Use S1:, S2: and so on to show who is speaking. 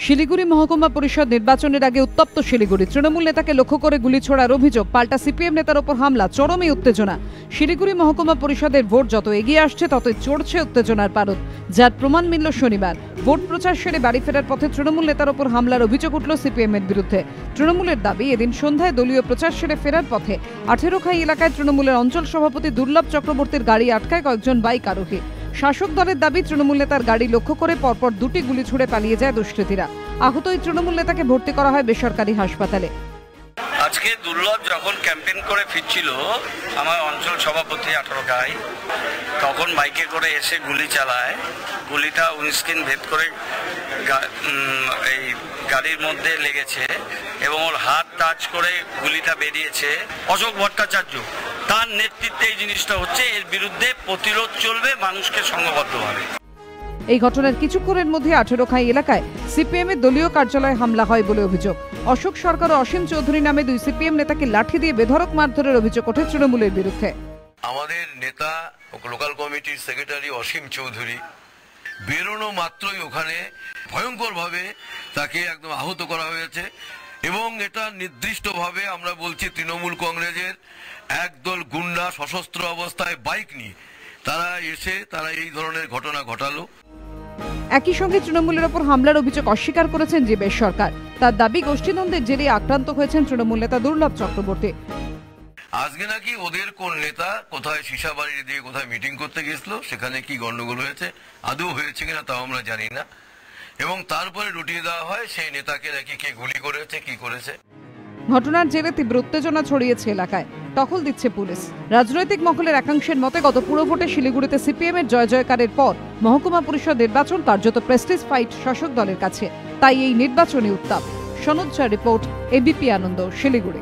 S1: শিলিগুড়ি মহকুমা পরিষদ নির্বাচনের আগে উত্তপ্ত শিলিগুড়ি। তৃণমূল নেতাকে লক্ষ্য করে গুলি ছোড়ার অভিযোগ, পাল্টা সিপিএম নেতার ওপর হামলা, চরমে উত্তেজনা। শিলিগুড়ি মহকুমা পরিষদের ভোট যত এগিয়ে আসছে ততই চড়ছে উত্তেজনার পারদ, যার প্রমাণ মিলল শনিবার। ভোট প্রচার সেরে বাড়ি ফেরার পথে তৃণমূল নেতার ওপর হামলার অভিযোগ উঠল সিপিএম এর বিরুদ্ধে। তৃণমূলের দাবি, এদিন সন্ধ্যায় দলীয় প্রচার সেরে ফেরার পথে 18 খাই এলাকায় তৃণমূলের অঞ্চল সভাপতি দুর্লভ চক্রবর্তীর গাড়ি আটকায় কয়েকজন বাইক আরোহী। শাসক দলের দাবি, তৃণমূল নেতার গাড়ি লক্ষ্য করে পরপর দুটি গুলি ছুড়ে পালিয়ে যায় দুষ্কৃতীরা। আহত ওই তৃণমূল নেতাকে ভর্তি করা হয় বেসরকারি হাসপাতালে।
S2: আজকে দুর্লভ যখন ক্যাম্পেইন করে ফিরছিল আমার অঞ্চল সভাপতি 18 খাই, তখন বাইকে করে এসে গুলি চালায়। গুলিটা উইন্ডস্ক্রিন ভেদ করে এই গাড়ির মধ্যে লেগেছে এবং ওর হাত টাচ করে গুলিটা বেরিয়েছে। অশোক ভট্টাচার্য তার নেতৃত্বে এই জিনিসটা হচ্ছে, এর বিরুদ্ধে প্রতিরোধ চলবে মানুষকে সংঘবদ্ধভাবে।
S1: এই ঘটনার কিছুক্ষণের মধ্যে 18 খাই এলাকায় সিপিএম এর দলীয় কার্যালয়ে হামলা হয় বলে অভিযোগ। অশোক সরকার ও অসীম চৌধুরী নামে দুই সিপিএম নেতাকে লাঠি দিয়ে বেধড়ক মারধরের অভিযোগ ওঠে তৃণমূলের বিরুদ্ধে।
S3: আমাদের নেতা লোকাল কমিটির সেক্রেটারি অসীম চৌধুরী বেরোনো মাত্রই ওখানে ভয়ঙ্করভাবে তাকে একদম আহত করা হয়েছে এবং এটা নির্দিষ্টভাবে আমরা বলছি তৃণমূল কংগ্রেসের একদল গুন্ডা সশস্ত্র অবস্থায় বাইক নিয়ে তারা এসে এই ধরনের ঘটনা ঘটালো।
S1: একই সঙ্গে তৃণমূলের ওপর হামলার অভিযোগ অস্বীকার করেছেন জীবেশ সরকার। তার দাবি, গোষ্ঠীদ্বন্দ্বের জেরে আক্রান্ত হয়েছেন তৃণমূল নেতা দুর্লভ চক্রবর্তী।
S3: আজকে নাকি ওদের কোন নেতা কোথায় সীসা বাড়ি দিয়ে কোথায় মিটিং করতে গেছিল, সেখানে কি গন্ডগোল হয়েছে, আদৌ হয়েছে কিনা তাও আমরা জানি না, এবং তারপরে রুটিয়ে দেওয়া হয় সেই নেতাকে নাকি কে গুলি করেছে কি করেছে।
S1: ঘটনার জেরে তীব্র উত্তেজনা ছড়িয়েছে এলাকায়, টহল দিচ্ছে পুলিশ। রাজনৈতিক মহলের একাংশের মতে গত পুরভোটে শিলিগুড়িতে সিপিএম এর জয় জয়কারের পর মহকুমা পরিষদ নির্বাচন কার্যত প্রেস্টিজ ফাইট শাসক দলের কাছে, তাই এই নির্বাচনী উত্তাপ। সনদ রিপোর্ট, এবিপি আনন্দ, শিলিগুড়ি।